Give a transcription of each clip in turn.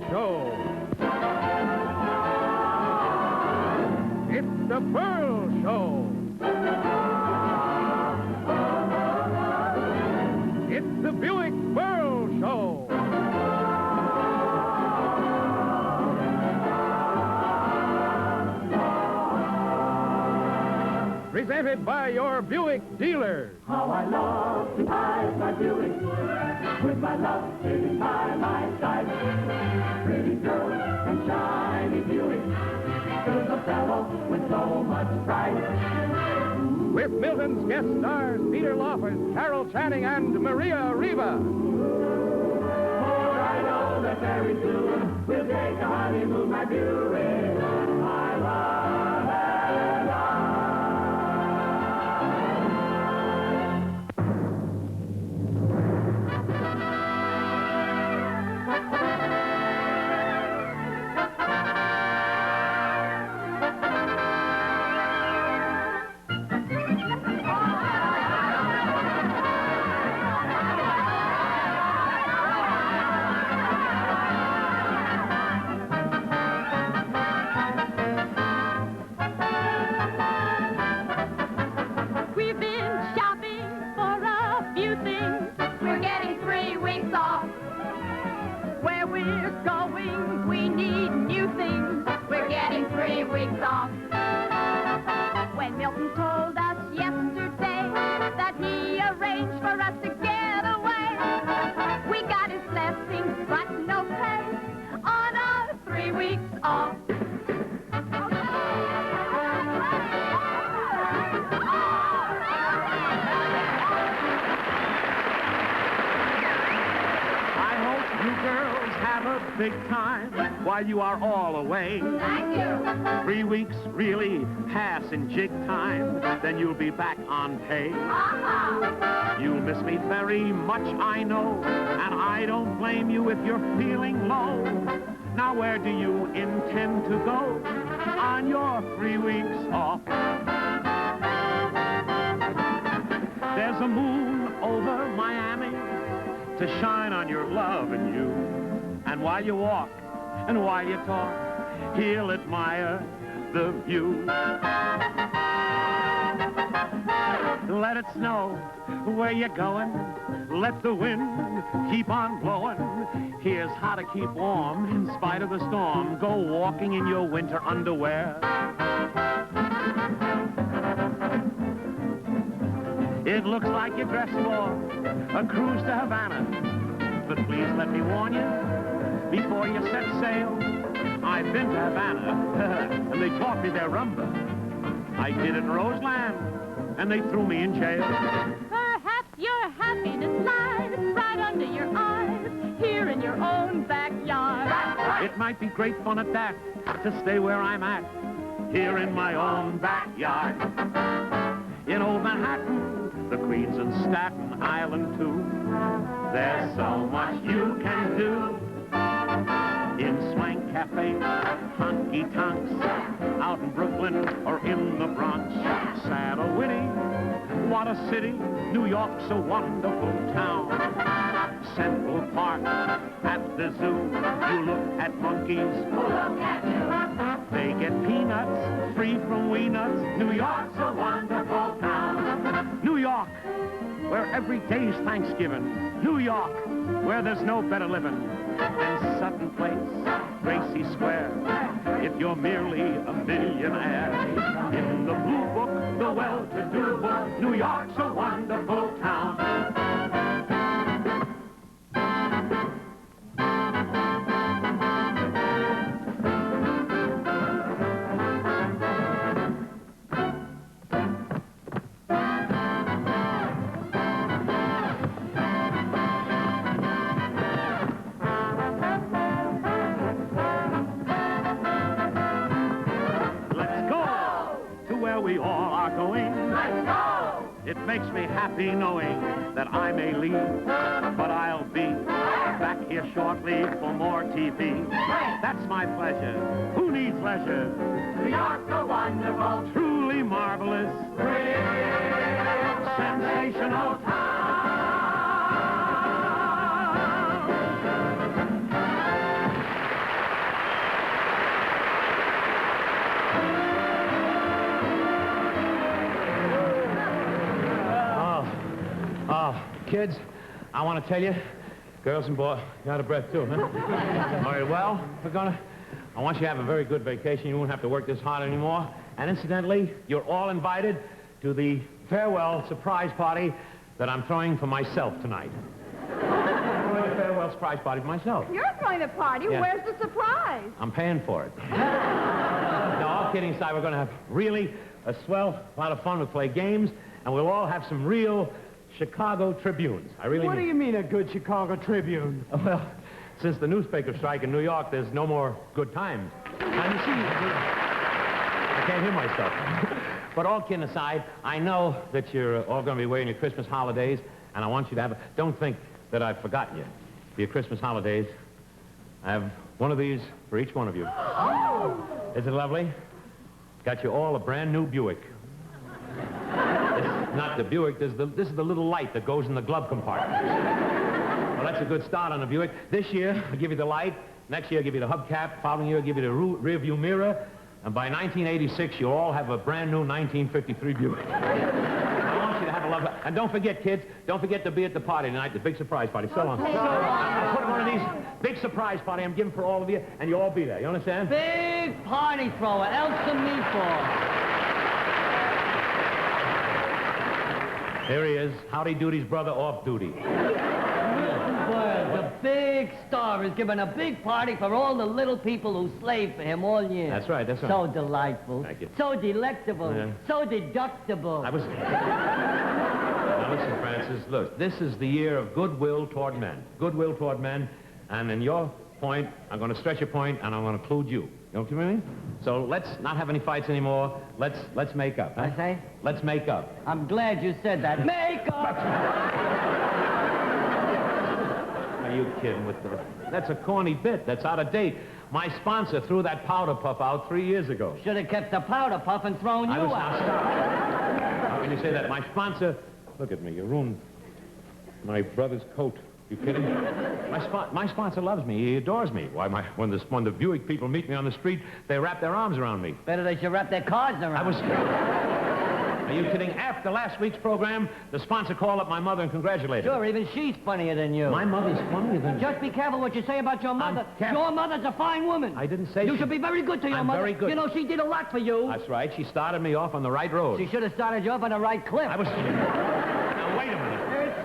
Show. It's the Berle Show. It's the Buick-Berle Show. Presented by your Buick dealers. How I love to ride my Buick with my love sitting by my side. Pretty girls and shiny Buick fills a fellow with so much pride. With Milton's guest stars Peter Lawford, Carol Channing, and Maria Riva. For I know that very soon we'll take a honeymoon, my Buick. My love and I. When Milton told us yesterday that he arranged for us to get away, we got his blessings but no pay on our 3 weeks off. I hope you girls have a big time while you are all away. Thank you. 3 weeks really pass in jig time, then you'll be back on pay. You'll miss me very much, I know, and I don't blame you if you're feeling low. Now where do you intend to go on your 3 weeks off? There's a moon over Miami to shine on your love and you. And while you walk and while you talk, he'll admire the view. Let it snow where you're going. Let the wind keep on blowing. Here's how to keep warm in spite of the storm. Go walking in your winter underwear. It looks like you're dressed for a cruise to Havana. But please let me warn you, before you set sail, I've been to Havana, and they taught me their rumba. I did it in Roseland, and they threw me in jail. Perhaps your happiness lies right under your eyes, here in your own backyard. It might be great fun at that, to stay where I'm at, here in my own backyard. In old Manhattan, the Queens and Staten Island, too. There's so much you can do. In Swank Cafe, honky tonks, out in Brooklyn or in the Bronx. Sad or witty, what a city, New York's a wonderful town. Central Park, at the zoo, you look at monkeys, Who look at you? they get peanuts, free from wee nuts. New York's a wonderful town. New York, where every day's Thanksgiving. New York, where there's no better living than Sutton Place, Gracie Square, if you're merely a millionaire. In the blue book, the well-to-do book, New York's a wonderful town. We all are going. Let's go! It makes me happy knowing that I may leave, but I'll be back here shortly for more TV. That's my pleasure. Who needs leisure? New York's a wonderful, Truly marvelous, sensational town. Kids, I want to tell you, girls and boys, you're out of breath too, huh? All right, well, I want you to have a very good vacation. You won't have to work this hard anymore. And incidentally, you're all invited to the farewell surprise party that I'm throwing for myself tonight. I'm throwing a farewell surprise party for myself. You're throwing a party? Yeah. Where's the surprise? I'm paying for it. No, all kidding aside, we're going to have really a swell lot of fun. We'll play games, and we'll all have some real Chicago Tribunes. What do you mean, a good Chicago Tribune? Well, since the newspaper strike in New York, there's no more good times. Now, you see, I can't hear myself. But all kidding aside, I know that you're all going to be away on your Christmas holidays, and I want you to don't think that I've forgotten you. For your Christmas holidays, I have one of these for each one of you. Oh! Is it lovely? Got you all a brand new Buick. It's not the Buick, this is the little light that goes in the glove compartment. Well, that's a good start on the Buick. This year, I'll give you the light. Next year, I'll give you the hubcap. Following year, I'll give you the rear view mirror. And by 1986, you'll all have a brand new 1953 Buick. I want you to have a lovely... And don't forget, kids, don't forget to be at the party tonight, the big surprise party. So long. I'll put one of these big surprise party I'm giving for all of you, and you'll all be there. You understand? Big party thrower, Elsa Meatball. Here he is, Howdy Doody's brother off duty. Milton Berle, the big star, is giving a big party for all the little people who slaved for him all year. That's right, that's right. So delightful. Thank you. So delectable. Yeah. So deductible. Now listen, Francis, look, this is the year of goodwill toward men. Goodwill toward men, and in your point, I'm going to stretch your point, and I'm going to include you. You know what I mean? So let's not have any fights anymore. Let's make up. Huh? I say? Let's make up. I'm glad you said that. Make up! Are you kidding with the... That's a corny bit. That's out of date. My sponsor threw that powder puff out 3 years ago. Should have kept the powder puff and thrown you Now, out. stop. How can you say that? My sponsor... Look at me. You ruined my brother's coat. You kidding? My sponsor loves me. He adores me. Why, when the Buick people meet me on the street, they wrap their arms around me. Better they should wrap their cards around. Are you kidding? After last week's program, the sponsor called up my mother and congratulated her. Sure, even she's funnier than you. My mother's funnier than you. Just be careful what you say about your mother. careful. Your mother's a fine woman. I didn't say You should be very good to your I'm mother. very good. You know, she did a lot for you. That's right. She started me off on the right road. She should have started you off on the right cliff. I was... Now, wait a minute.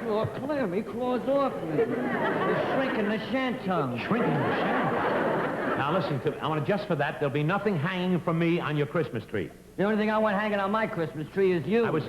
Sure, clear me, claws off me. You're shrinking the shantung. Shrinking the shank. Now, listen to me. I want to just for that, there'll be nothing hanging from me on your Christmas tree. The only thing I want hanging on my Christmas tree is you. I was...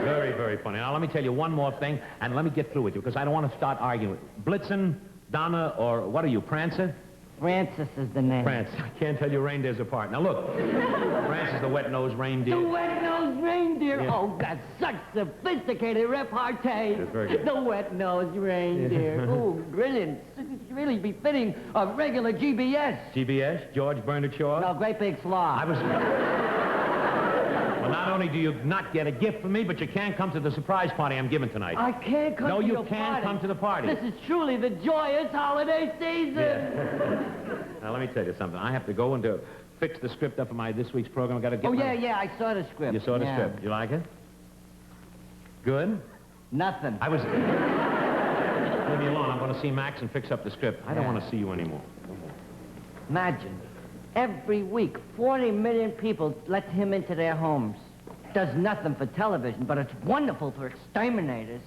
Very, very funny. Now, let me tell you one more thing, and let me get through with you, because I don't want to start arguing. Blitzen, Donna, or what are you, Prancer? Francis is the name. Prance. I can't tell you reindeers apart. Now, look. Prance is the wet-nosed reindeer. The wet-nosed reindeer. Yeah. Oh, that's such sophisticated repartee. That's very good. The wet-nosed reindeer. Oh, brilliant. It's really befitting a regular GBS. GBS, George Bernard Shaw. No, great big slob. I was... Well, not only do you not get a gift from me, but you can't come to the surprise party I'm giving tonight. I can't come No, to you your can't party. come to the party. This is truly the joyous holiday season. Yeah. Now, let me tell you something. I have to go and fix the script up for this week's program. I've got to get Oh, yeah, I saw the script. You saw the Yeah. script. You like it? Good? Nothing. I was... Leave me alone. I'm going to see Max and fix up the script. I don't Yeah. want to see you anymore. Imagine, every week, 40 million people let him into their homes. Does nothing for television, but it's wonderful for exterminators.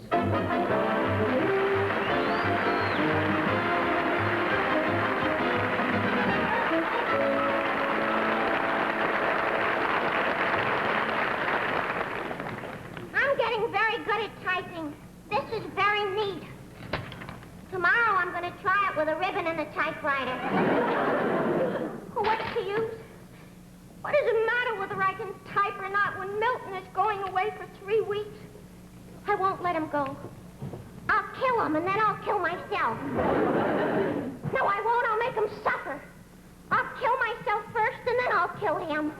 I'm getting very good at typing. This is very neat. Tomorrow I'm going to try it with a ribbon and a typewriter. What's the use? What does it matter whether I can type or not when Milton is going away for 3 weeks? I won't let him go. I'll kill him and then I'll kill myself. No, I won't. I'll make him suffer. I'll kill myself first and then I'll kill him.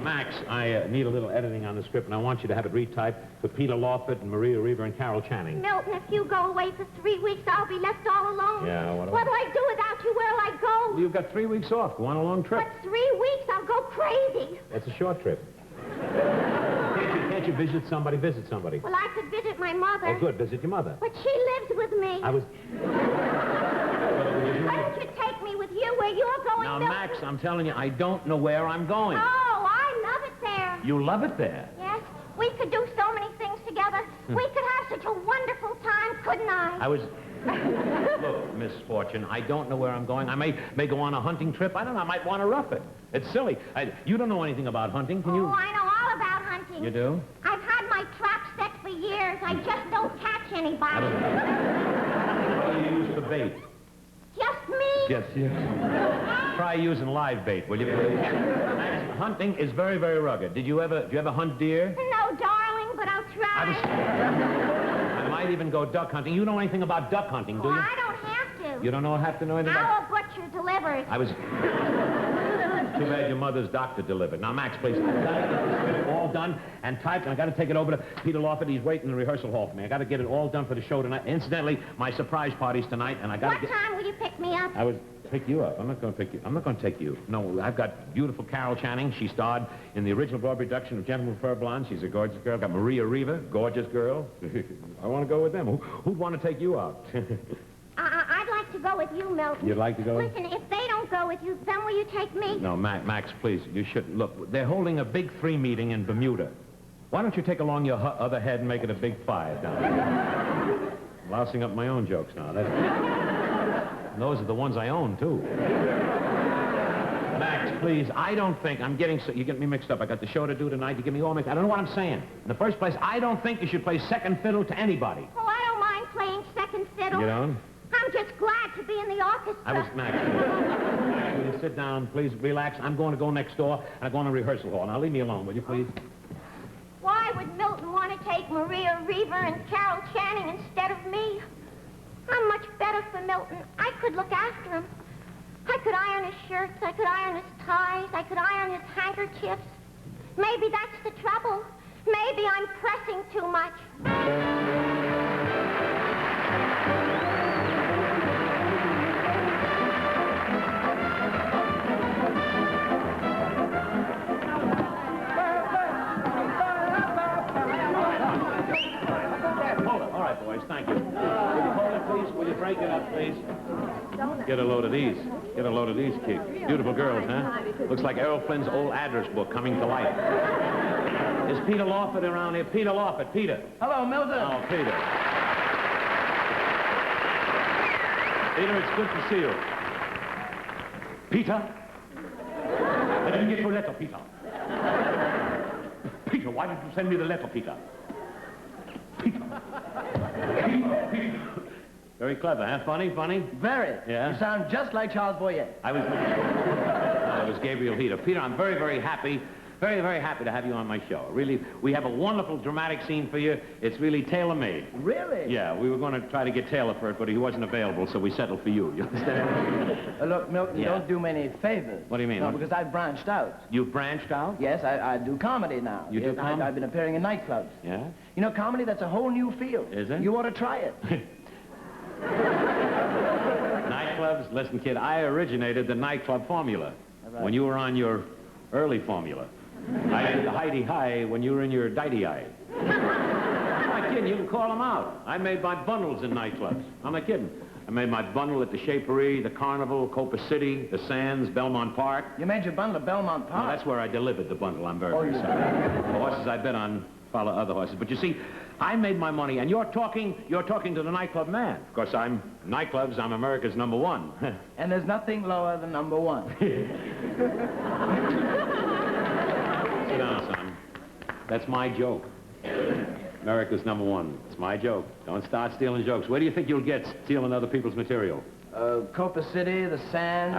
Max, I need a little editing on the script, and I want you to have it retyped for Peter Lawford and Maria Riva and Carol Channing. Milton, if you go away for 3 weeks, I'll be left all alone. Yeah, What'll I do without you? Where'll I go? Well, you've got 3 weeks off. Go on a long trip. But 3 weeks, I'll go crazy. That's a short trip. Can't can't you visit somebody? Visit somebody. Well, I could visit my mother. Oh, good. Visit your mother. But she lives with me. I was... Couldn't you take me with you where you're going, Now, Milton? Max, I'm telling you, I don't know where I'm going. Oh, I love it there. You love it there. Yes, we could do so many things together. We could have such a wonderful time, couldn't I? I was... Look, Miss Fortune, I don't know where I'm going. I may go on a hunting trip. I don't know. I might want to rough it. It's silly. You don't know anything about hunting, can you? Oh, I know all about hunting. You do? I've had my trap set for years. I just don't catch anybody. What do you use for bait? Just me? Yes. Try using live bait, will you, please? Max, hunting is very, very rugged. Do you ever hunt deer? No, darling, but I'll try. I might even go duck hunting. You know anything about duck hunting, do you? I don't have to. You don't have to know anything about... Our butcher delivers. I was... Too bad your mother's doctor delivered. Now, Max, please, I've got to get this script all done and typed, and I've got to take it over to Peter Lawford. He's waiting in the rehearsal hall for me. I've got to get it all done for the show tonight. Incidentally, my surprise party's tonight, and I got to What time will you pick me up? I would pick you up. I'm not going to pick you. I'm not going to take you. No, I've got beautiful Carol Channing. She starred in the original Broadway production of Gentleman with Fur Blonde. She's a gorgeous girl. Got Maria Riva, gorgeous girl. I want to go with them. Who'd want to take you out? I'd like to go with you, Milton. You'd like to go? Listen, if they don't go with you, then will you take me? No, Max, please. You shouldn't. Look, they're holding a big 3 meeting in Bermuda. Why don't you take along your other head and make it a big 5 down there? I'm lousing up my own jokes now. Those are the ones I own, too. Max, please, I don't think... I'm getting... You get me mixed up. I got the show to do tonight. You get me all mixed... I don't know what I'm saying. In the first place, I don't think you should play second fiddle to anybody. Oh, I don't mind playing second fiddle. You don't? I'm just glad to be in the orchestra. I was... Max, will you sit down, please? Relax. I'm going to go next door, and I'm going to rehearsal hall. Now, leave me alone, will you, please? Why would Milton want to take Maria Riva and Carol Channing instead of me? I'm much better for Milton. I could look after him. I could iron his shirts. I could iron his ties. I could iron his handkerchiefs. Maybe that's the trouble. Maybe I'm pressing too much. All right, boys, thank you. Will you hold it, please? Will you break it up, please? Get a load of these. Get a load of these, kids. Beautiful girls, huh? Looks like Errol Flynn's old address book coming to life. Is Peter Lawford around here? Peter Lawford. Peter. Hello, Milton. Oh, Peter. Peter, it's good to see you. Peter? I didn't get your letter, Peter. Peter, why did you send me the letter, Peter? Peter. Very clever, huh? Funny? Very. Yeah? You sound just like Charles Boyer. I was Gabriel Peter. Peter, I'm very, very happy. Very, very happy to have you on my show. Really, we have a wonderful dramatic scene for you. It's really tailor-made. Really? Yeah, we were going to try to get Taylor for it, but he wasn't available, so we settled for you. You understand? Look, Milton, Yeah. don't do me any favors. What do you mean? No, because I've branched out. You've branched out? Yes, I do comedy now. You do Yes, comedy? I've been appearing in nightclubs. Yeah? You know, comedy, that's a whole new field. Is it? You ought to try it. Nightclubs? Listen, kid, I originated the nightclub formula Right. when you were on your early formula. I did the Heidi-Hi when you were in your Dighty-Eye. I'm not kidding. You can call them out. I made my bundles in nightclubs. I'm not kidding. I made my bundle at the Shapery, the Carnival, Copa City, the Sands, Belmont Park. You made your bundle at Belmont No, Park. that's where I delivered the bundle. I'm very, very sorry. The horses I bet on follow other horses. But you see, I made my money, and you're talking to the nightclub man. Of course, nightclubs, I'm America's #1. And there's nothing lower than #1. Sit down, son. That's my joke. America's #1. It's my joke. Don't start stealing jokes. Where do you think you'll get stealing other people's material? Copa City, the Sands,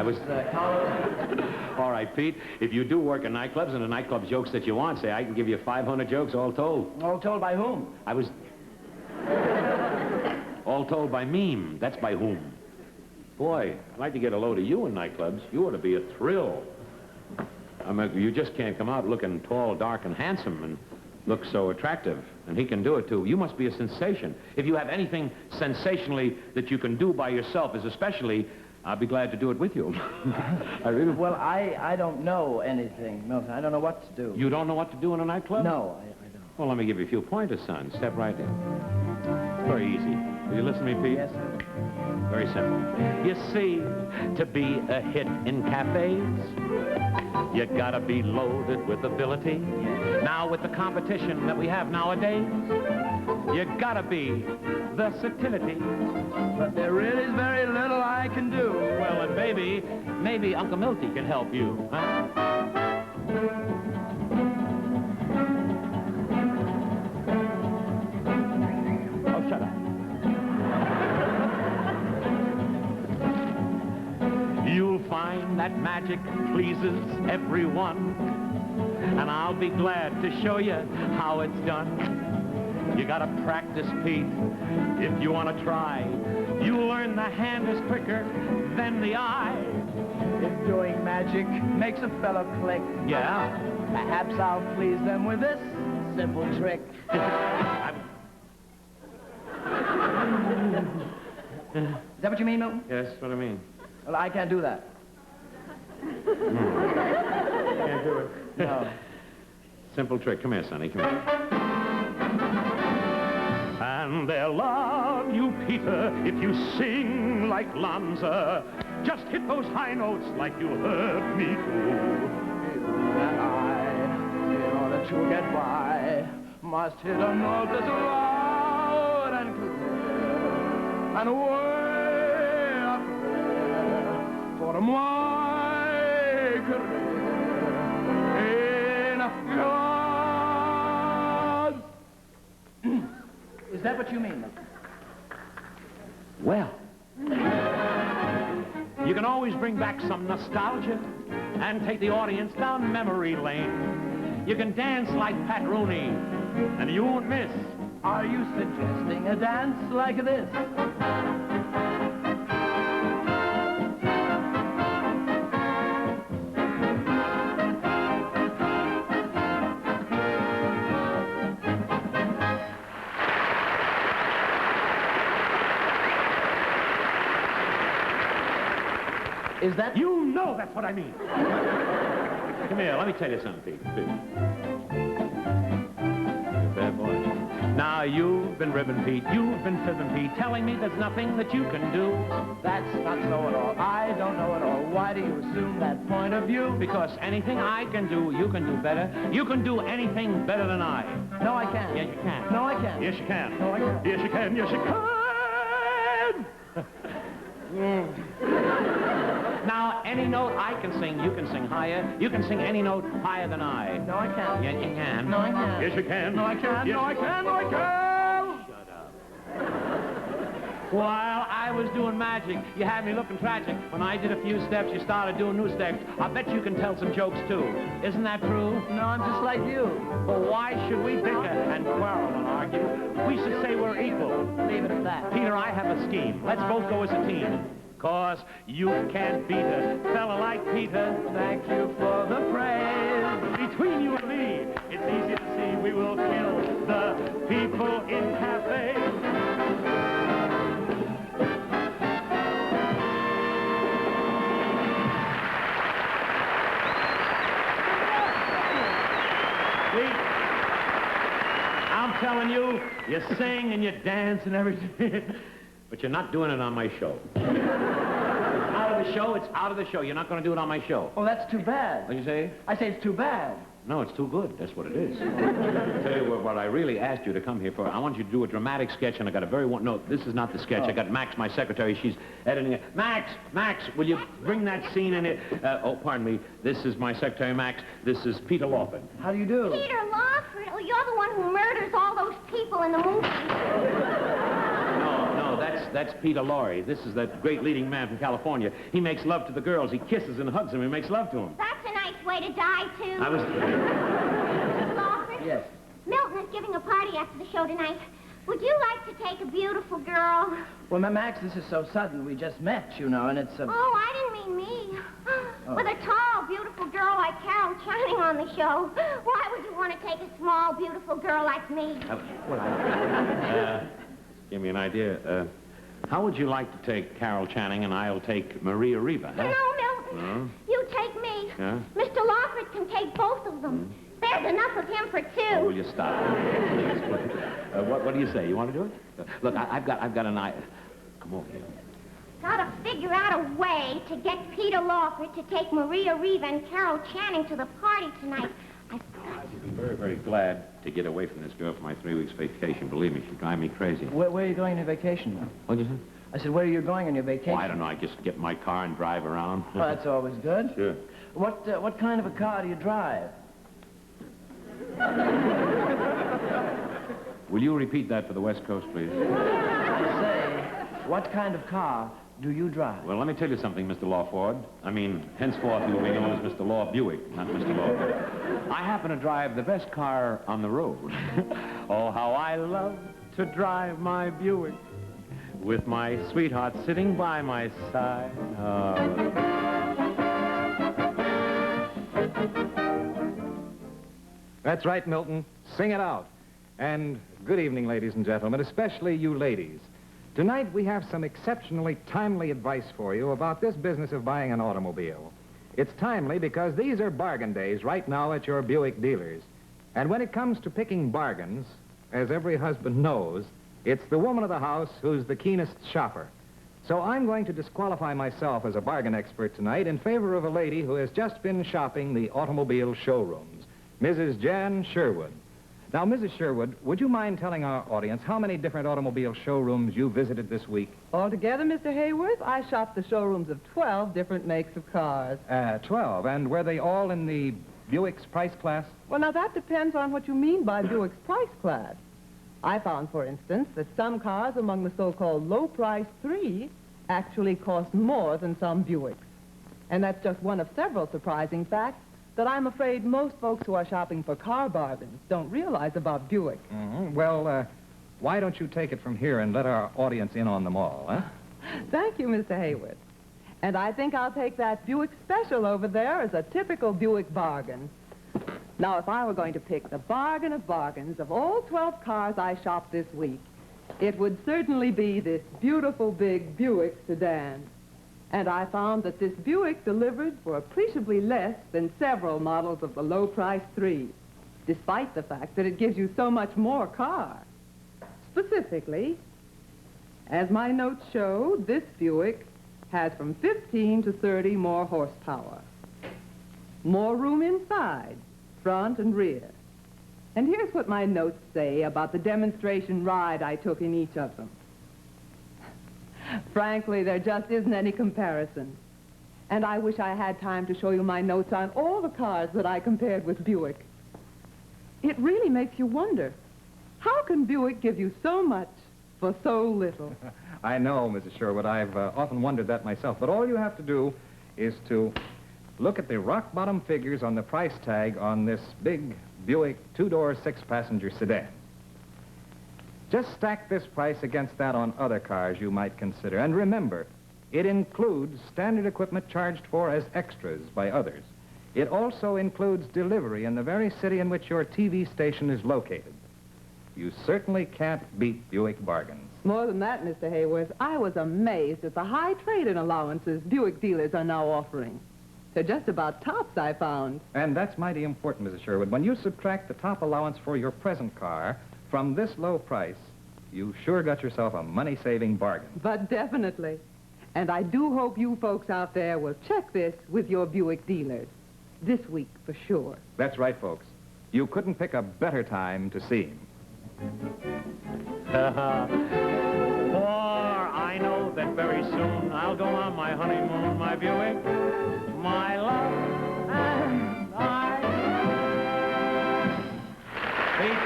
Colorado. All right, Pete, if you do work in nightclubs and the nightclub jokes that you want, say, I can give you 500 jokes all told. All told by whom? All told by Meme. That's by whom? Boy, I'd like to get a load of you in nightclubs. You ought to be a thrill. I mean, you just can't come out looking tall, dark, and handsome and look so attractive. And he can do it, too. You must be a sensation. If you have anything sensationally that you can do by yourself, as especially, I'll be glad to do it with you. I really... Well, I don't know anything, Milton. I don't know what to do. You don't know what to do in a nightclub? No, I don't. Well, let me give you a few pointers, son. Step right in. Very easy. Will you listen to me, Pete? Yes, sir. Very simple. You see, to be a hit in cafes, you gotta be loaded with ability. Now, with the competition that we have nowadays, you gotta be versatility. But there really is very little I can do. Well, and maybe Uncle Milty can help you, huh? Oh, shut up. You'll find that magic pleases everyone, and I'll be glad to show you how it's done. You gotta practice, Pete, if you want to try. You'll learn the hand is quicker than the eye. If doing magic makes a fellow click, Yeah? perhaps I'll please them with this simple trick. Is Is that what you mean, Milton? Yes, what I mean. Well, I can't do that. Can't do it. No. Simple trick. Come here, Sonny. Come here. And they'll love you, Peter, if you sing like Lanza. Just hit those high notes like you heard me do. And I, in order to get by, must hit a note that's loud and clear, and way up there for my career in God's. Is that what you mean, Milton? Well, you can always bring back some nostalgia and take the audience down memory lane. You can dance like Pat Rooney, and you won't miss. Are you suggesting a dance like this? Is that... You know that's what I mean. Come here, let me tell you something, Pete. Bad boy. Now, you've been ribbing, Pete. You've been fibbing, Pete, telling me there's nothing that you can do. That's not so at all. I don't know at all. Why do you assume that point of view? Because anything I can do, you can do better. You can do anything better than I. No, I can't. Yes, you can. No, I can't. Yes, you can. No, I can't. Yes, you can. Yes, you can. Now, any note I can sing, you can sing higher. You can sing any note higher than I. No, I can't. Yes, you can. No, I can't. Yes, you can. No, I can't. Yes, No, I you can't. No, I can't. Shut up. While I was doing magic, you had me looking tragic. When I did a few steps, you started doing new steps. I bet you can tell some jokes, too. Isn't that true? No, I'm just like you. But why should we bicker and quarrel and argue? We should say we're equal. Leave it at that. Peter, I have a scheme. Let's both go as a team. 'Cause you can't beat a fella like Peter. Thank you for the praise. Between you and me, it's easy to see we will kill the people in cafes. See? I'm telling you, you sing and you dance and everything. But you're not doing it on my show. Out of the show, it's out of the show. You're not going to do it on my show. Oh, that's too bad. What do you say? I say it's too bad. No, it's too good. That's what it is. Tell you what I really asked you to come here for. I want you to do a dramatic sketch, and I got a very one. No, this is not the sketch. I got Max, my secretary. She's editing it. Max, will you bring that scene in it? Oh, pardon me. This is my secretary, Max. This is Peter Lawford. How do you do? Peter Lawford, oh, you're the one who murders all those people in the movie. No, that's Peter Lorre. This is that great leading man from California. He makes love to the girls. He kisses and hugs them. He makes love to them. That's a nice way to die, too. Mr. Lawford? Yes. Milton is giving a party after the show tonight. Would you like to take a beautiful girl? Well, Max, this is so sudden. We just met, you know, and it's a... Oh, I didn't mean me. With a tall, beautiful girl like Carol Channing on the show, why would you want to take a small, beautiful girl like me? Give me an idea. How would you like to take Carol Channing and I'll take Maria Riva? Huh? No, Milton. You take me. Yeah? Mr. Lawford can take both of them. There's enough of him for two. Oh, will you stop? What do you say? You want to do it? Look, I've got an idea. Come over here. Gotta figure out a way to get Peter Lawford to take Maria Riva and Carol Channing to the party tonight. I'd be very, very glad to get away from this girl for my 3 weeks vacation. Believe me, she'd drive me crazy. Where are you going on vacation now? What'd you say? I said, where are you going on your vacation? Oh, I don't know. I just get in my car and drive around. Well, that's always good. Sure. What kind of a car do you drive? Will you repeat that for the West Coast, please? I say, what kind of car do you drive? Well, let me tell you something, Mr. Lawford. I mean, henceforth you will be known as Mr. Law Buick, not Mr. Lawford. I happen to drive the best car on the road. Oh, how I love to drive my Buick with my sweetheart sitting by my side. That's right, Milton. Sing it out. And good evening, ladies and gentlemen, especially you ladies. Tonight we have some exceptionally timely advice for you about this business of buying an automobile. It's timely because these are bargain days right now at your Buick dealers. And when it comes to picking bargains, as every husband knows, it's the woman of the house who's the keenest shopper. So I'm going to disqualify myself as a bargain expert tonight in favor of a lady who has just been shopping the automobile showrooms, Mrs. Jan Sherwood. Now, Mrs. Sherwood, would you mind telling our audience how many different automobile showrooms you visited this week? Altogether, Mr. Hayworth, I shopped the showrooms of 12 different makes of cars. 12. And were they all in the Buick's price class? Well, now, that depends on what you mean by Buick's price class. I found, for instance, that some cars among the so-called low-price 3 actually cost more than some Buicks. And that's just one of several surprising facts that I'm afraid most folks who are shopping for car bargains don't realize about Buick. Mm-hmm. Well, why don't you take it from here and let our audience in on them all, huh? Thank you, Mr. Hayworth. And I think I'll take that Buick Special over there as a typical Buick bargain. Now, if I were going to pick the bargain of bargains of all 12 cars I shopped this week, it would certainly be this beautiful big Buick sedan. And I found that this Buick delivered for appreciably less than several models of the low-price 3, despite the fact that it gives you so much more car. Specifically, as my notes show, this Buick has from 15 to 30 more horsepower. More room inside, front and rear. And here's what my notes say about the demonstration ride I took in each of them. Frankly, there just isn't any comparison. And I wish I had time to show you my notes on all the cars that I compared with Buick. It really makes you wonder, how can Buick give you so much for so little? I know, Mrs. Sherwood. I've often wondered that myself. But all you have to do is to look at the rock-bottom figures on the price tag on this big Buick two-door, six-passenger sedan. Just stack this price against that on other cars you might consider. And remember, it includes standard equipment charged for as extras by others. It also includes delivery in the very city in which your TV station is located. You certainly can't beat Buick bargains. More than that, Mr. Hayworth, I was amazed at the high trade-in allowances Buick dealers are now offering. They're just about tops, I found. And that's mighty important, Mrs. Sherwood. When you subtract the top allowance for your present car from this low price, you sure got yourself a money-saving bargain. But definitely. And I do hope you folks out there will check this with your Buick dealers. This week, for sure. That's right, folks. You couldn't pick a better time to see him. For I know that very soon I'll go on my honeymoon, my Buick, my love, and I. Pete?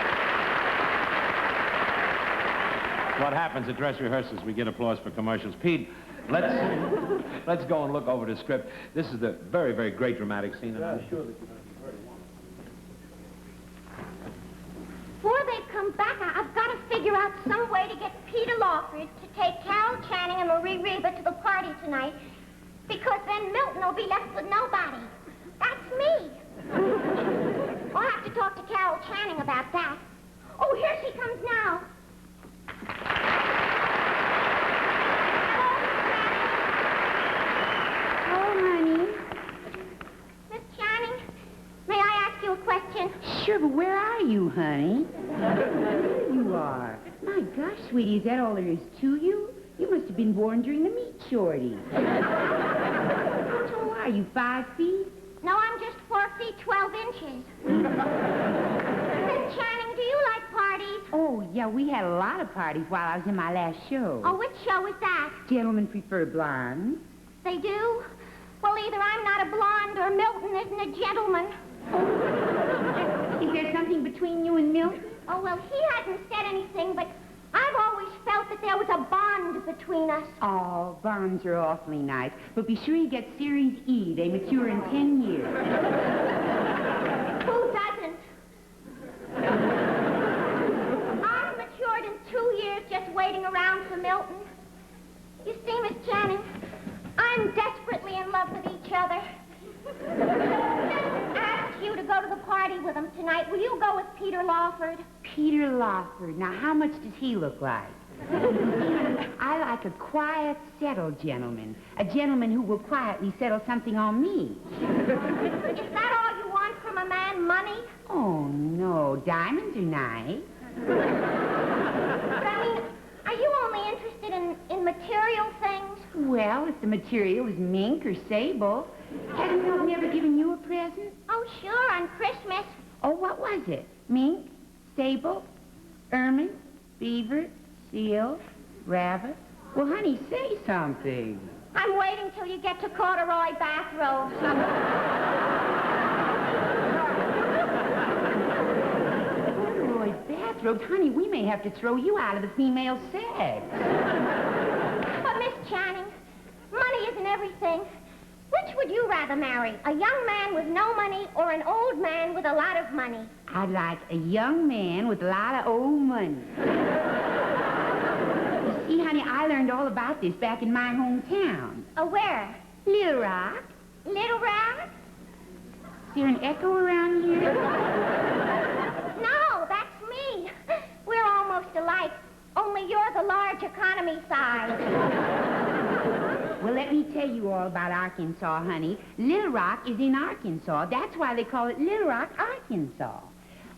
What happens at dress rehearsals, we get applause for commercials. Pete, let's go and look over the script. This is the very, very great dramatic scene, and I'm sure that you're going to be very wonderful. Before they come back, I've got to figure out some way to get Peter Lawford to take Carol Channing and Maria Riva to the party tonight, because then Milton will be left with nobody. That's me. I'll have to talk to Carol Channing about that. Oh, here she comes now. Oh, honey. Miss Channing, may I ask you a question? Sure, but where are you, honey? There you are. My gosh, sweetie, is that all there is to you? You must have been born during the meat shortage. How tall are you, 5 feet? No, I'm just 4 feet, 12 inches. Miss Channing, do you like parties? Oh, yeah, we had a lot of parties while I was in my last show. Oh, which show was that? Gentlemen prefer blondes. They do? Well, either I'm not a blonde or Milton isn't a gentleman. Is there something between you and Milton? Oh, well, he hadn't said anything, but I've always felt that there was a bond between us. Oh, bonds are awfully nice. But be sure you get Series E. They mature in 10 years. Who doesn't? I've matured in 2 years just waiting around for Milton. You see, Miss Channing, I'm desperately in love with each other. Asked you to go to the party with him tonight. Will you go with Peter Lawford? Peter Lawford. Now, how much does he look like? I like a quiet, settled gentleman. A gentleman who will quietly settle something on me. Is that all you want from a man, money? Oh, no. Diamonds are nice. But I mean, are you only interested in material things? Well, if the material is mink or sable. Hasn't Milton ever given you a present? Oh, sure, on Christmas. Oh, what was it? Mink, sable, ermine, beaver, seal, rabbit? Well, honey, say something. I'm waiting till you get to corduroy bathrobes. Corduroy bathrobes? Honey, we may have to throw you out of the female sex. But, Miss Channing, money isn't everything. Which would you rather marry, a young man with no money or an old man with a lot of money? I'd like a young man with a lot of old money. You see, honey, I learned all about this back in my hometown. Where? Little Rock. Little Rock? Is there an echo around here? No, that's me. We're almost alike, only you're the large economy size. Well, let me tell you all about Arkansas, honey. Little Rock is in Arkansas. That's why they call it Little Rock, Arkansas.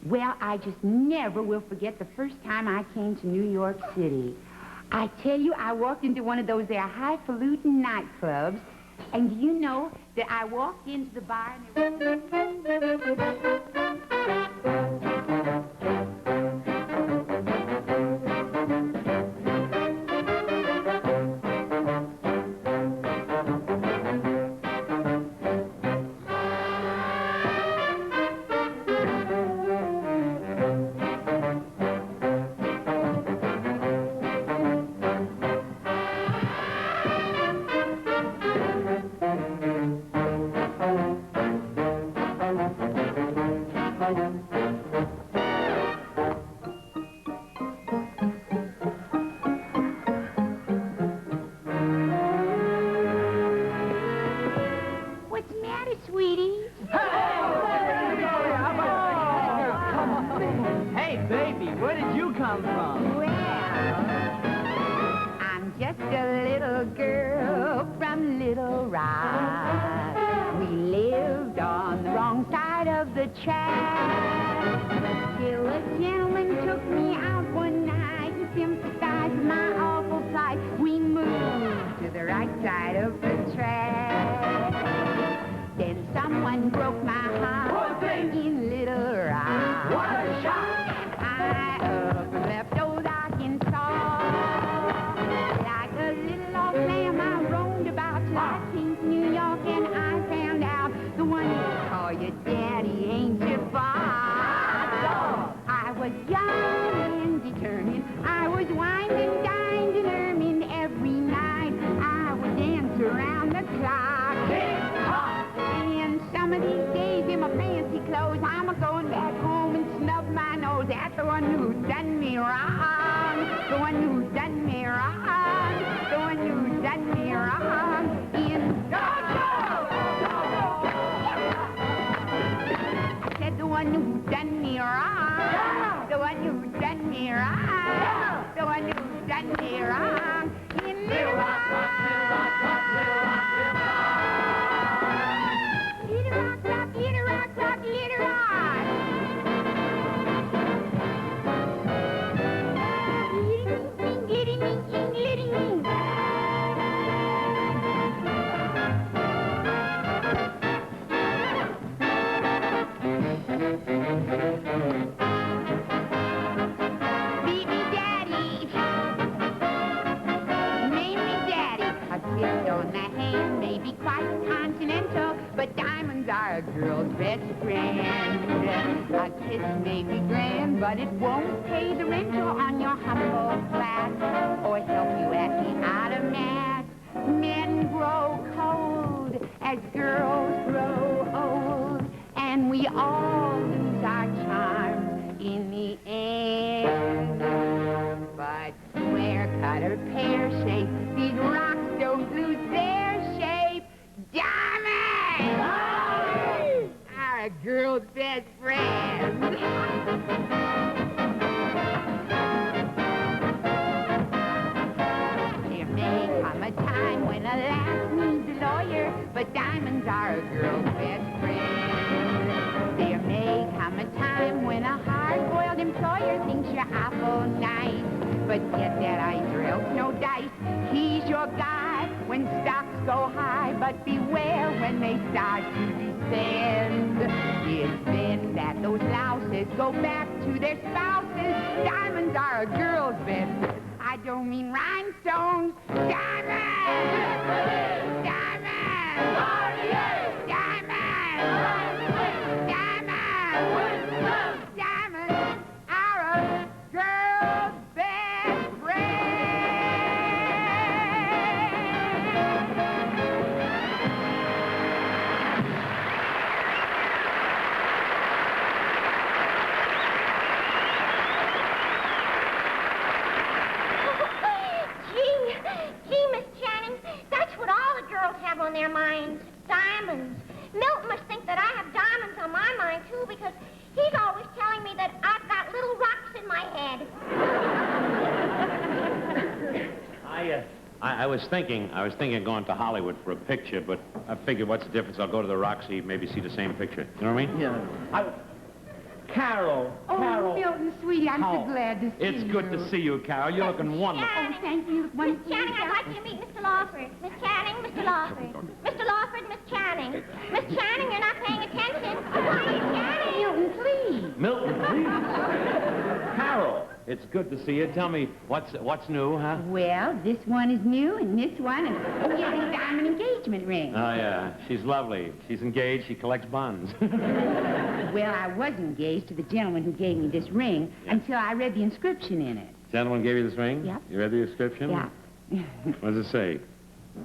Well, I just never will forget the first time I came to New York City. I tell you, I walked into one of those there highfalutin nightclubs, and do you know that I walked into the bar and there A kiss may be grand, but it won't pay the rental on your humble flat or help you at the automat. Men grow cold as girls grow old, and we all lose our charms in the end. But square cut or pear shape, these rocks don't lose their shape. Diamonds are a girl's best friend. There may come a time when a lass needs a lawyer, but diamonds are a girl's best friend. There may come a time when a hard-boiled employer thinks you're awful nice, but get that ice or else no dice. He's your guy when stocks go high, but beware when they start to descend. It's then that those louses go back to their spouses. Diamonds are a girl's best. I don't mean rhinestones. Diamonds! Diamonds! Diamonds! Diamonds! Diamonds are a girl's best friend. Gee, Miss Channing, that's what all the girls have on their minds. Diamonds. Milton must think that I have diamonds on my mind, too, because he's always telling me that I've got little rocks in my head. I was thinking of going to Hollywood for a picture, but I figured what's the difference? I'll go to the Roxy, maybe see the same picture. You know what I mean? Yeah. Carol. Oh, Carol. Milton, sweetie, I'm so Oh, glad to see you. It's good to see you, Carol. You're looking wonderful. Oh, thank you. Miss Channing, I'd like you to meet Mr. Lawford. Miss Channing, Mr. Lawford. Mr. Lawford, Miss Channing. Miss Channing, you're not paying attention. Miss Channing. Milton, please. Milton, please. Carol, it's good to see you. Tell me, what's new, huh? Well, this one is new, and this one, and oh, yeah, the diamond engagement ring. Oh, yeah. She's lovely. She's engaged. She collects bonds. Well, I was engaged to the gentleman who gave me this ring until I read the inscription in it. Gentleman gave you this ring? Yep. You read the inscription? Yeah. What does it say?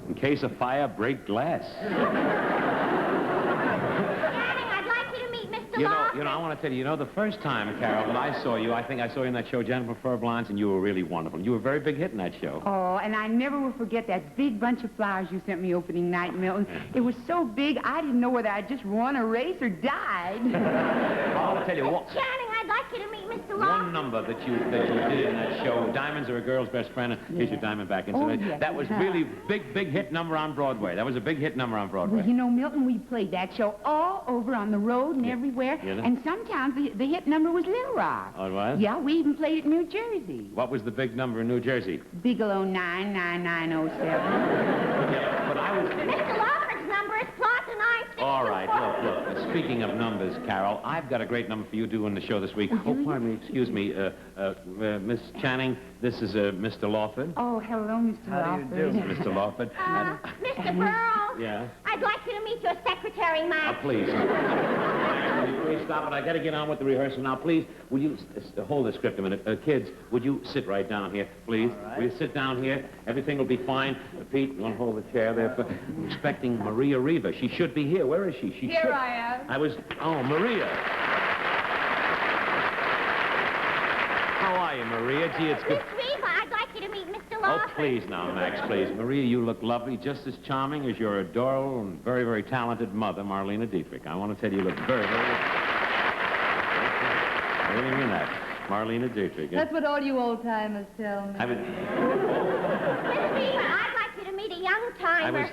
In case of fire, break glass. Channing, I'd like you to meet Mr. Lawford. I want to tell you, the first time, Carol, that I saw you, I think I saw you in that show, Jennifer Furblonds, and you were really wonderful. You were a very big hit in that show. Oh, and I never will forget that big bunch of flowers you sent me opening night, Milton. It was so big, I didn't know whether I'd just won a race or died. I'll tell you what. Channing, I'd like you to meet Mr. Lawford. One number that you did in that show, Diamonds Are a Girl's Best Friend. Here's your diamond back in. Oh, yes. That was really big hit number on Broadway. That was a big hit number on Broadway. Well, you know, Milton, we played that show all over on the road and everywhere. Yeah. And sometimes the hit number was Little Rock. Oh, it was? Yeah, we even played it in New Jersey. What was the big number in New Jersey? Bigelow 99907. Yeah, but I was... Mr. Lawford's number is Plaza 964. All right, look. Speaking of numbers, Carol, I've got a great number for you doing the show this week. Oh, pardon me, excuse me. Miss Channing, this is Mr. Lawford. Oh, hello, Mr. How do you Lawford. do? Mr. Lawford. Mr. Berle. Yeah? I'd like you to meet your secretary, Max. Please. Please stop it. I got to get on with the rehearsal now. Please, will you hold the script a minute? Kids, would you sit right down here, please? All right. Will you sit down here? Everything will be fine. Pete, you want to hold the chair there? I'm expecting Maria Riva. She should be here. Where is she? Here I am. Oh, Maria. How are you, Maria? Gee, it's good. Miss Riva, I'd like you to meet Mr. Oh, Lawford. please now, Max, please. Maria, you look lovely, just as charming as your adorable and very, very talented mother, Marlena Dietrich. I want to tell you, you look very, very... I really mean that. Marlena Dietrich. That's what all you old-timers tell me. I mean, Miss Riva, I'd like you to meet a young timer.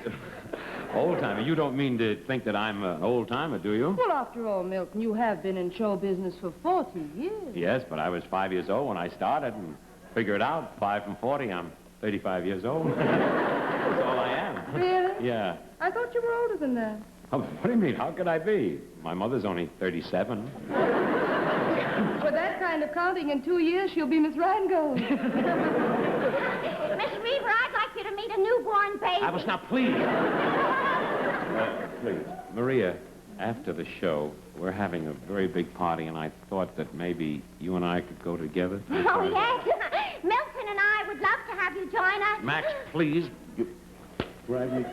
Old-timer. You don't mean to think that I'm an old-timer, do you? Well, after all, Milton, you have been in show business for 40 years. Yes, but I was 5 years old when I started, and figure it out, 5 from 40, I'm 35 years old. That's all I am. Really? Yeah. I thought you were older than that. Oh, what do you mean? How could I be? My mother's only 37. For that kind of counting, in 2 years, she'll be Miss Rangold. Miss Riva, I'd like you to meet a newborn baby. I was not pleased. Please, Maria, After the show, we're having a very big party, and I thought that maybe you and I could go together. Oh, yes. Milton and I would love to have you join us. Max, please. Drive me.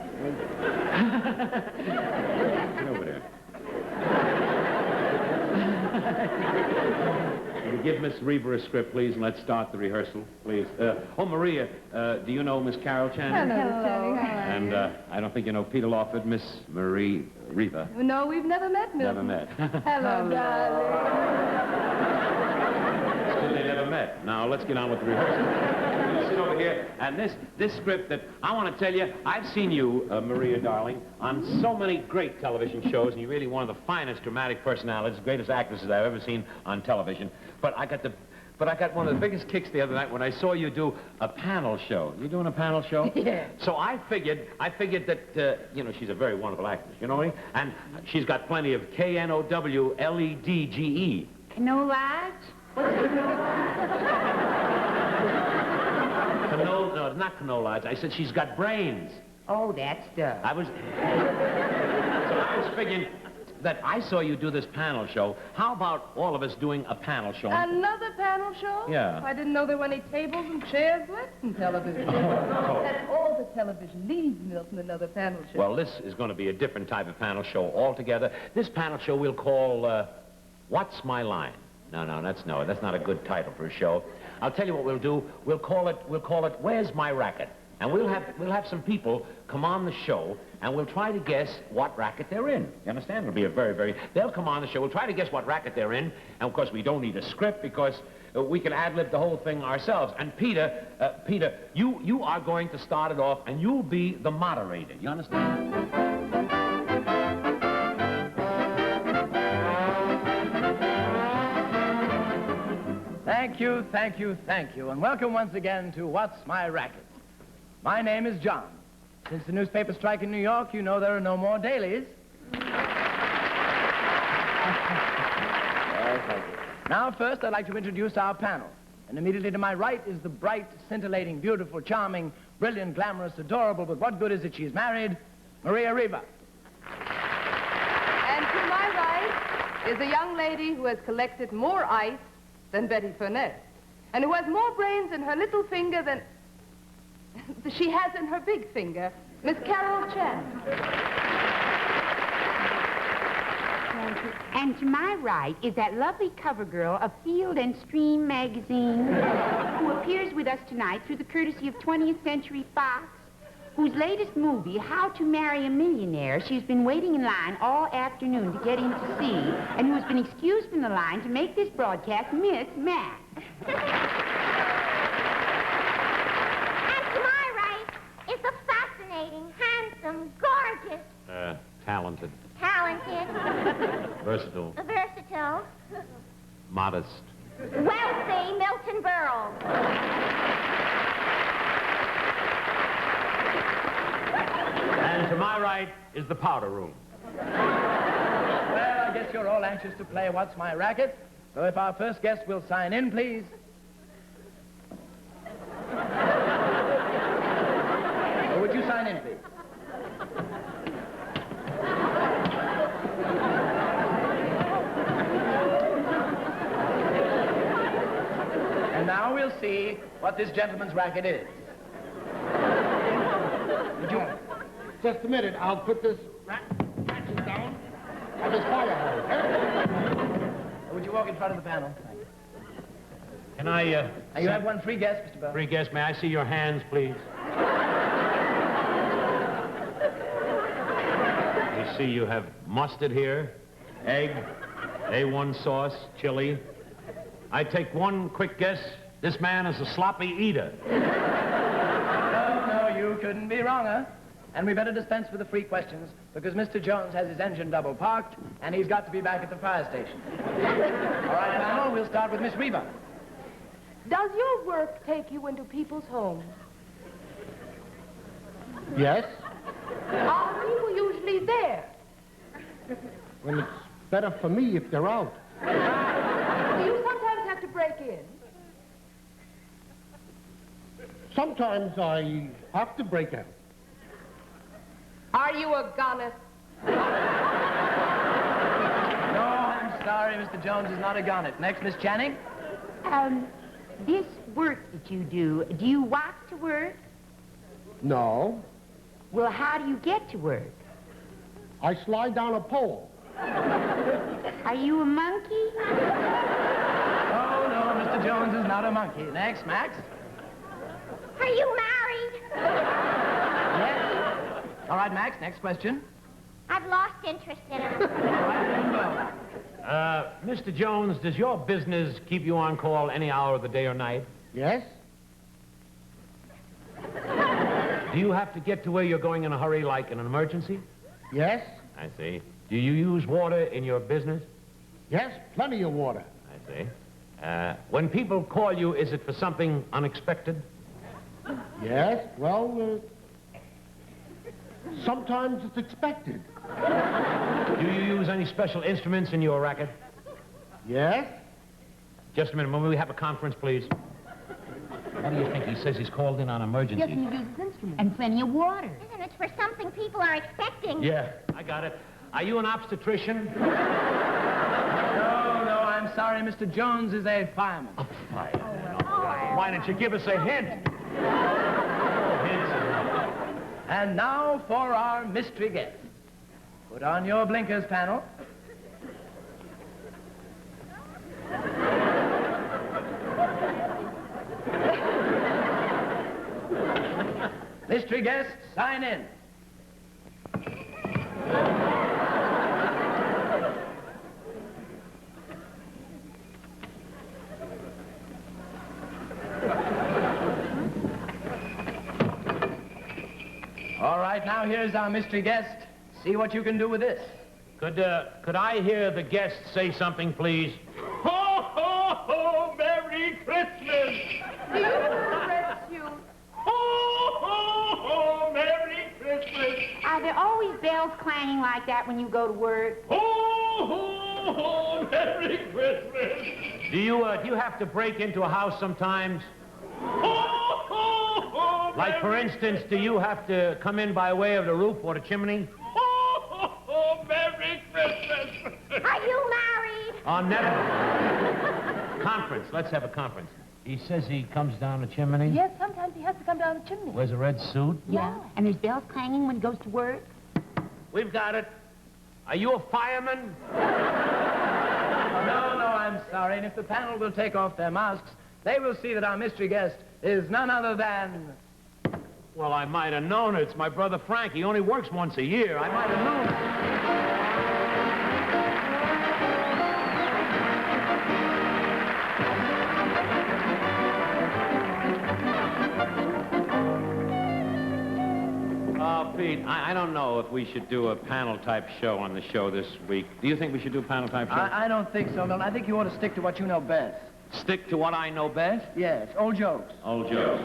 Get over there. Will you give Miss Riva a script, please, and let's start the rehearsal, please. Maria, do you know Miss Carol Chandler? Hello. And I don't think you know Peter Lawford, Miss Maria Riva. No, we've never met, Milton. Never met. Hello, darling. Still, they never met. Now, let's get on with the rehearsal. You sit over here, and this script that I want to tell you, I've seen you, Maria, darling, on so many great television shows, and you're really one of the finest dramatic personalities, greatest actresses I've ever seen on television. But I got one of the biggest kicks the other night when I saw you do a panel show. You doing a panel show? Yeah. So I figured that, you know, she's a very wonderful actress, you know what I mean? And she's got plenty of Knowledge. Knowledge? No, not knowledge. I said she's got brains. Oh, that stuff. So I was figuring that I saw you do this panel show. How about all of us doing a panel show? Another panel show? Yeah. I didn't know there were any tables and chairs left in television. That's all the television needs, Milton, another panel show. Well, this is going to be a different type of panel show altogether. This panel show we'll call, What's My Line? No, that's not a good title for a show. I'll tell you what we'll do. We'll call it Where's My Racket? And we'll have some people come on the show, and we'll try to guess what racket they're in. You understand? It'll be a they'll come on the show, we'll try to guess what racket they're in, and of course we don't need a script because we can ad-lib the whole thing ourselves. And Peter, you are going to start it off, and you'll be the moderator. You understand? Thank you, and welcome once again to What's My Racket? My name is John. Since the newspaper strike in New York, you know there are no more dailies. Thank you. Now, first, I'd like to introduce our panel. And immediately to my right is the bright, scintillating, beautiful, charming, brilliant, glamorous, adorable, but what good is it she's married, Maria Riva. And to my right is a young lady who has collected more ice than Betty Furness, and who has more brains in her little finger than she has in her big finger, Miss Carol Chandler. And to my right is that lovely cover girl of Field and Stream magazine, who appears with us tonight through the courtesy of 20th Century Fox, whose latest movie, How to Marry a Millionaire, she's been waiting in line all afternoon to get in to see, and who has been excused from the line to make this broadcast Miss Matt. And to my right is the fascinating, handsome, gorgeous, Talented. Versatile. Modest. Wealthy Milton Berle. And to my right is the powder room. Well, I guess you're all anxious to play What's My Racket, so if our first guest will sign in, please. Or would you sign in, please? And now we'll see what this gentleman's racket is. Would you... Just a minute, I'll put this ratchet down on this fire hose. Would you walk in front of the panel? Can I, Now, you have one free guest, Mr. Berle. free guest, may I see your hands, please? You see you have mustard here, egg, A1 sauce, chili. I take one quick guess. This man is a sloppy eater. No, you couldn't be wronger. And we better dispense with the free questions because Mr. Jones has his engine double parked and he's got to be back at the fire station. All right, panel, we'll start with Miss Riva. Does your work take you into people's homes? Yes? Are people usually there? Well, it's better for me if they're out. Do you sometimes have to break in? Sometimes I have to break out. Are you a gunner? sorry, Mr. Jones is not a gonnet. Next, Miss Channing. This work that you do you walk to work? No, Well, how do you get to work? I slide down a pole. Are you a monkey? Oh, no, Mr. Jones is not a monkey. Next, Max. Are you married? Yes. All right, Max, next question. I've lost interest in him. All right, then go. Mr. Jones, does your business keep you on call any hour of the day or night? Yes? Do you have to get to where you're going in a hurry, like in an emergency? Yes? I see. Do you use water in your business? Yes, plenty of water. I see. When people call you, is it for something unexpected? Yes, well, sometimes it's expected. Do you use any special instruments in your racket? Yes? Just a minute. May we have a conference, please? What do you think? He says he's called in on emergency. Yes, and he uses instruments. And plenty of water. Isn't it for something people are expecting? Yeah, I got it. Are you an obstetrician? No, I'm sorry, Mr. Jones is a fireman. Why don't you give us a hint? And now for our mystery guest. Put on your blinkers, panel. Mystery guest, sign in. All right, now here's our mystery guest. See what you can do with this. Could I hear the guest say something, please? Ho, ho, ho, Merry Christmas! Do you red suit? Ho, ho, ho, Merry Christmas! Are there always bells clanging like that when you go to work? Ho, ho, ho, Merry Christmas! Do you have to break into a house sometimes? Ho, ho, ho, Like, for instance, do you have to come in by way of the roof or the chimney? Ho, ho, ho, Merry Christmas! Are you married? Oh, never. Conference. Let's have a conference. He says he comes down the chimney. Yes, sometimes he has to come down the chimney. Wears a red suit. Yeah. And there's bells clanging when he goes to work? We've got it. Are you a fireman? No, I'm sorry. And if the panel will take off their masks, they will see that our mystery guest is none other than... Well, I might have known it. It's my brother Frank. He only works once a year. I might have known it. Pete, I don't know if we should do a panel-type show on the show this week. Do you think we should do a panel-type show? I don't think so, Milton. I think you ought to stick to what you know best. Stick to what I know best? Yes, old jokes. Old jokes.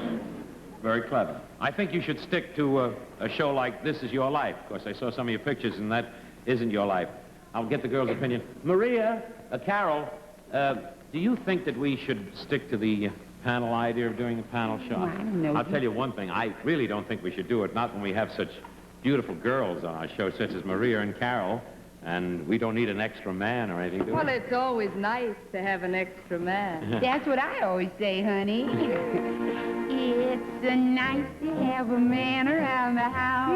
Very clever. I think you should stick to a show like This Is Your Life. Of course, I saw some of your pictures, and that isn't your life. I'll get the girl's opinion. Maria, Carol, do you think that we should stick to the panel idea of doing a panel show? Well, I don't know. I'll tell you one thing. I really don't think we should do it, not when we have such beautiful girls on our show, such as Maria and Carol, and we don't need an extra man or anything, do we? Well, it's always nice to have an extra man. That's what I always say, honey. It's so nice to have a man around the house.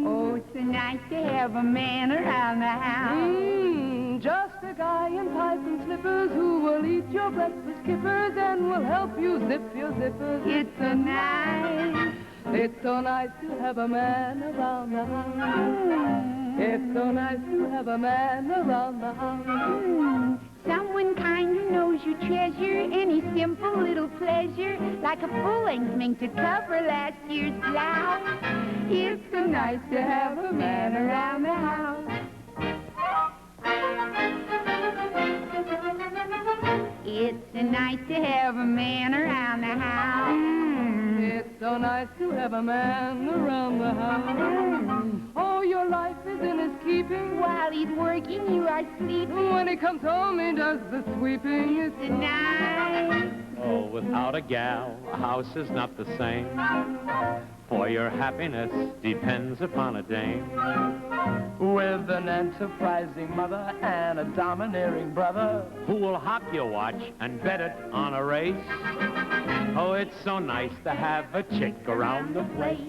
Oh, it's so nice to have a man around the house. Just a guy in pipe and slippers who will eat your breakfast kippers and will help you zip your zippers. It's so nice. It's so nice to have a man around the house. It's so nice to have a man around the house. Someone kind who knows you treasure any simple little pleasure, like a full-length mink to cover last year's blouse. It's so nice to have a man around the house. It's so nice to have a man around the house. It's so nice to have a man around the house. Oh, your life is in his keeping. While he's working, you are sleeping. When he comes home, he does the sweeping. It's so nice. Oh, without a gal, a house is not the same. For your happiness depends upon a dame. With an enterprising mother and a domineering brother. Who will hop your watch and bet it on a race? Oh, it's so nice to have a chick around the place.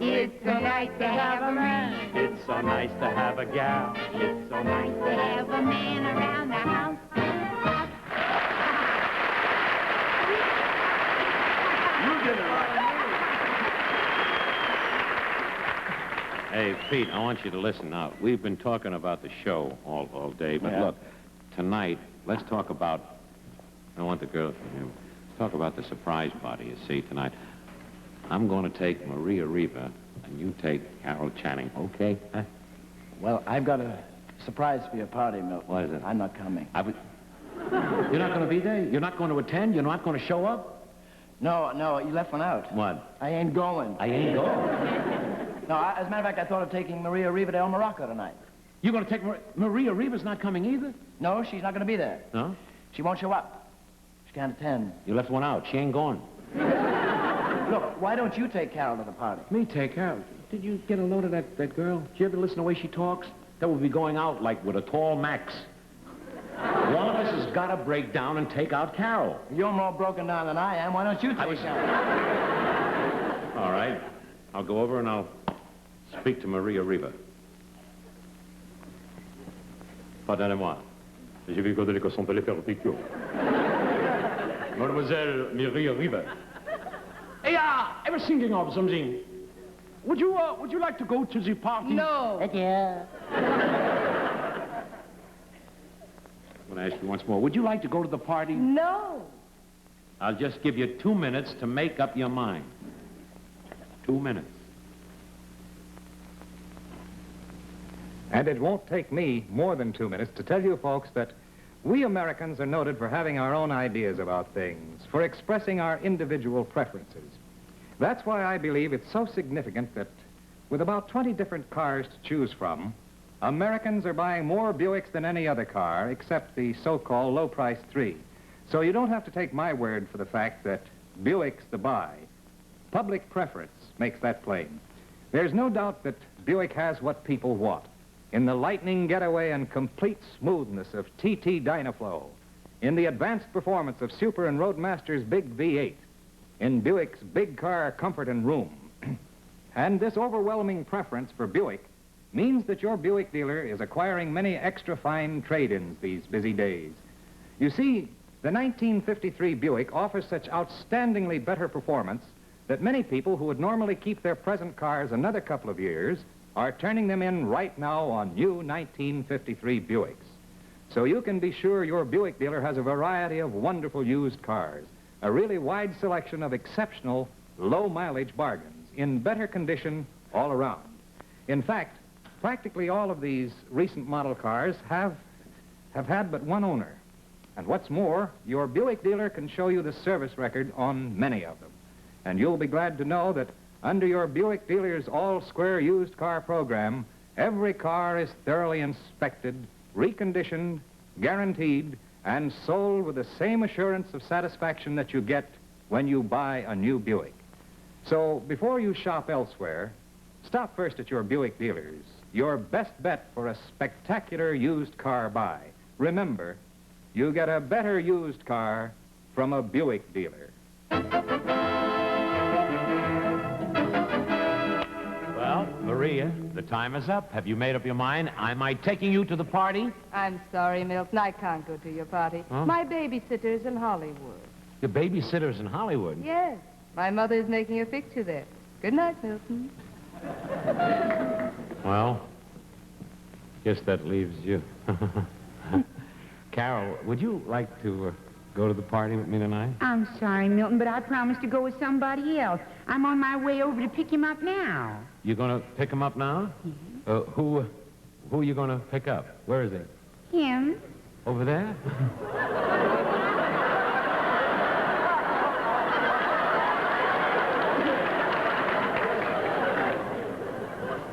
It's so nice to have a man. It's so nice to have a gal. It's so nice to have a man around the house. You did it right. Hey, Pete, I want you to listen now. We've been talking about the show all day, but look, tonight, let's talk about, I want the girls from you, talk about the surprise party, you see, tonight. I'm going to take Maria Riva, and you take Carol Channing, okay? Huh? Well, I've got a surprise for your party, Milton. What is it? I'm not coming. You're not going to be there? You're not going to attend? You're not going to show up? No, you left one out. What? I ain't going. I ain't going. No, as a matter of fact, I thought of taking Maria Riva to El Morocco tonight. You're going to take Maria Riva's not coming either? No, she's not going to be there. No? She won't show up. She can't attend. You left one out. She ain't going. Look, why don't you take Carol to the party? Me take Carol? Did you get a load of that girl? Did you ever listen to the way she talks? That would be going out like with a tall Max. One of us has got to break down and take out Carol. You're more broken down than I am. Why don't you take Carol? All right. I'll go over and I'll speak to Maria Riva. Pardonnez-moi. Je vais regarder que sont allés faire le picture. Mademoiselle Maria Riva. Hey, I was thinking of something. Would you like to go to the party? No. Yeah. I'm going to ask you once more. Would you like to go to the party? No. I'll just give you 2 minutes to make up your mind. 2 minutes. And it won't take me more than 2 minutes to tell you folks that we Americans are noted for having our own ideas about things, for expressing our individual preferences. That's why I believe it's so significant that with about 20 different cars to choose from, Americans are buying more Buicks than any other car, except the so-called low-price 3. So you don't have to take my word for the fact that Buick's the buy. Public preference makes that plain. There's no doubt that Buick has what people want. In the lightning getaway and complete smoothness of TT Dynaflow, in the advanced performance of Super and Roadmaster's big V8, in Buick's big car comfort and room. And this overwhelming preference for Buick means that your Buick dealer is acquiring many extra fine trade-ins these busy days. You see, the 1953 Buick offers such outstandingly better performance that many people who would normally keep their present cars another couple of years are turning them in right now on new 1953 Buicks. So you can be sure your Buick dealer has a variety of wonderful used cars, a really wide selection of exceptional low-mileage bargains in better condition all around. In fact, practically all of these recent model cars have had but one owner. And what's more, your Buick dealer can show you the service record on many of them. And you'll be glad to know that under your Buick dealer's all-square used car program, every car is thoroughly inspected, reconditioned, guaranteed, and sold with the same assurance of satisfaction that you get when you buy a new Buick. So before you shop elsewhere, stop first at your Buick dealers, your best bet for a spectacular used car buy. Remember, you get a better used car from a Buick dealer. Well, Maria, the time is up. Have you made up your mind? Am I taking you to the party? I'm sorry, Milton. I can't go to your party. Huh? My babysitter's in Hollywood. Your babysitter's in Hollywood. Yes. My mother's making a picture there. Good night, Milton. Well, guess that leaves you. Carol, would you like to go to the party with me tonight? I'm sorry, Milton, but I promised to go with somebody else. I'm on my way over to pick him up now. You gonna pick him up now? Mm-hmm. Who are you gonna pick up? Where is he? Him? Over there?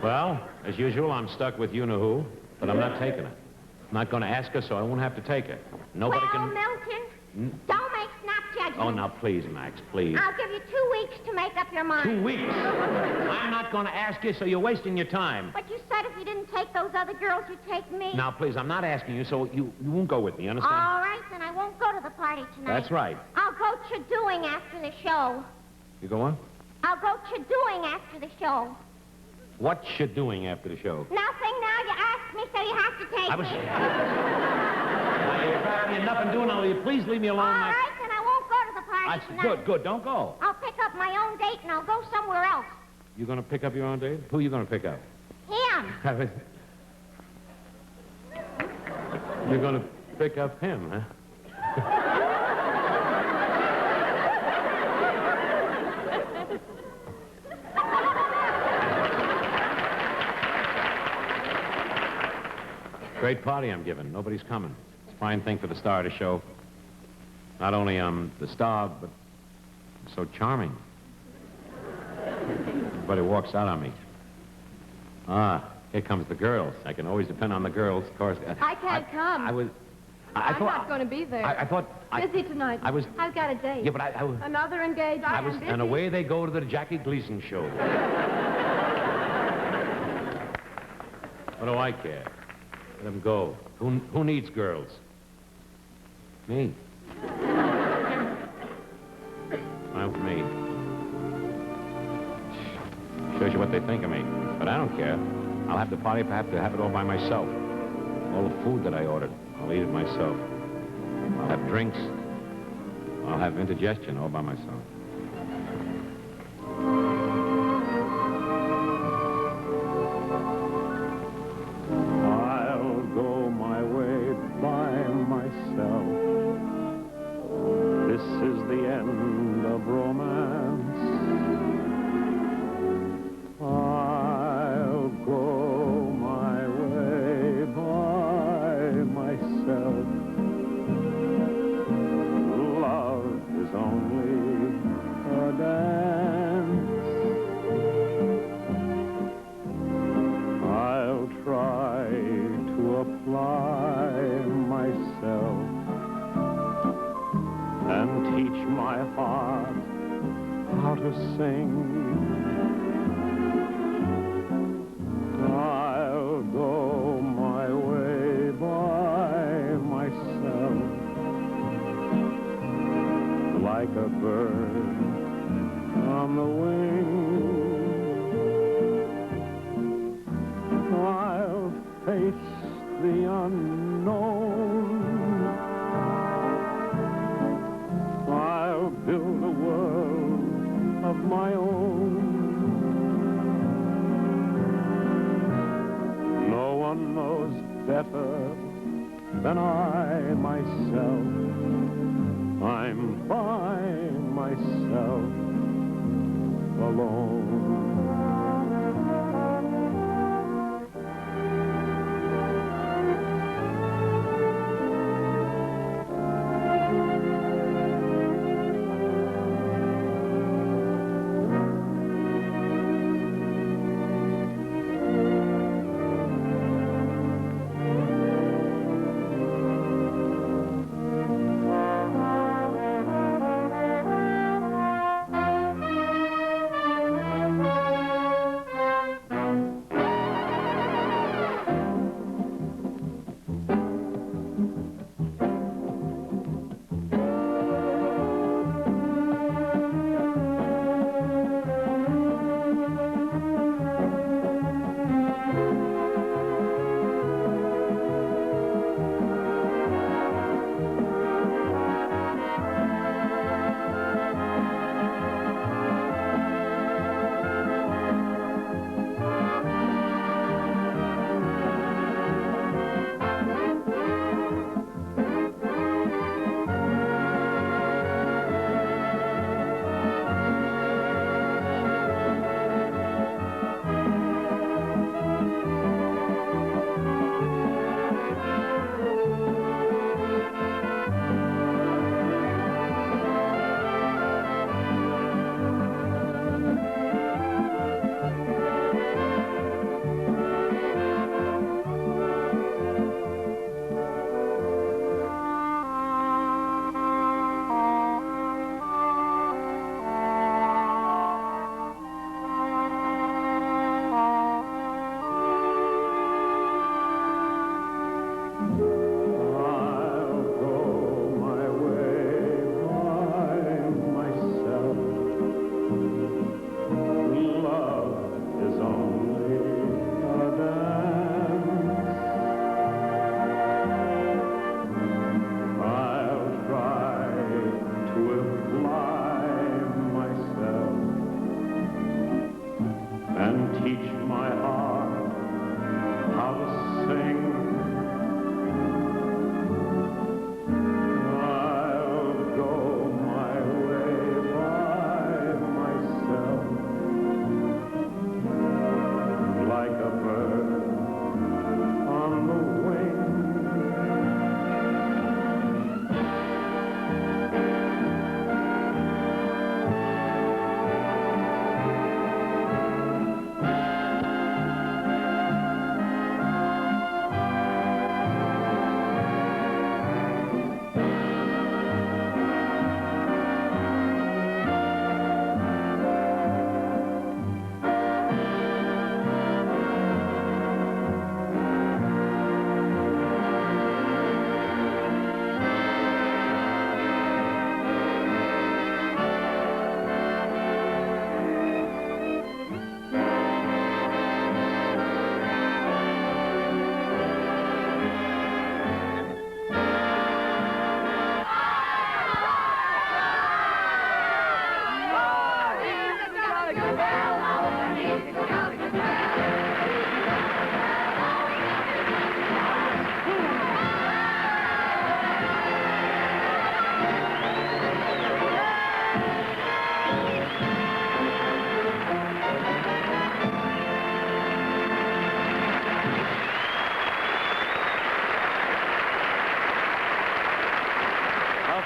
Well, as usual, I'm stuck with you-know-who, but I'm not taking it. I'm not going to ask her, so I won't have to take her. Nobody Well, can... Milton, Don't make snap judgments. Oh, now, please, Max, please. I'll give you 2 weeks to make up your mind. 2 weeks? I'm not going to ask you, so you're wasting your time. But you said if you didn't take those other girls, you'd take me. Now, please, I'm not asking you, so you won't go with me, understand? All right, then I won't go to the party tonight. That's right. I'll go doing after the show. You go on? I'll go doing after the show. What's you doing after the show? Nothing now. You asked me, so you have to take I was... me. Now, you're having nothing doing. Now, will you please leave me alone, All Max? right, then I won't go to the party tonight. Good. Don't go. I'll pick up my own date, and I'll go somewhere else. You going to pick up your own date? Who are you going to pick up? Him. You're going to pick up him, huh? Great party I'm giving. Nobody's coming. It's a fine thing for the star of the show. Not only the star, but I'm so charming. Everybody walks out on me. Here comes the girls. I can always depend on the girls, of course. I can't come. I'm not going to be there. I thought... Busy tonight. I was... I've got a date. Yeah, but Another engagement. I was... And away they go to the Jackie Gleason show. What do I care? Let them go. Who needs girls? Me. Fine with me. Shows you what they think of me. But I don't care. I'll have the party if I have to have it all by myself. All the food that I ordered, I'll eat it myself. I'll have drinks. I'll have indigestion all by myself. I'll go my way by myself. This is the end of romance. I'll go my way by myself. Love is only a dance. I'll try to apply myself and teach my heart how to sing. I'll go my way by myself like a bird on the wing. I'll face the unknown. I'll build a world of my own. No one knows better than I myself. I'm by myself alone.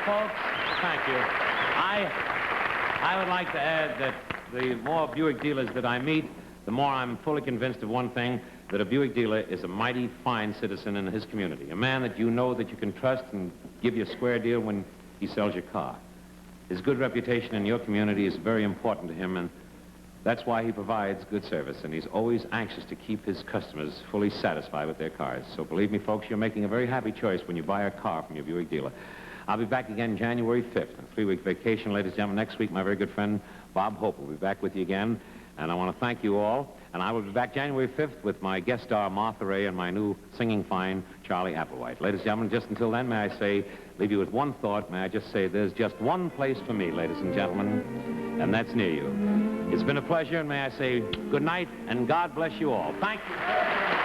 folks, thank you. I would like to add that the more Buick dealers that I meet, the more I'm fully convinced of one thing, that a Buick dealer is a mighty fine citizen in his community, a man that you know that you can trust and give you a square deal when he sells your car. His good reputation in your community is very important to him, and that's why he provides good service, and he's always anxious to keep his customers fully satisfied with their cars. So believe me, folks, you're making a very happy choice when you buy a car from your Buick dealer. I'll be back again January 5th on a 3-week vacation. Ladies and gentlemen, next week, my very good friend Bob Hope will be back with you again, and I want to thank you all. And I will be back January 5th with my guest star, Martha Ray, and my new singing fine, Charlie Applewhite. Ladies and gentlemen, just until then, may I say, leave you with one thought. May I just say, there's just one place for me, ladies and gentlemen, and that's near you. It's been a pleasure, and may I say good night, and God bless you all. Thank you.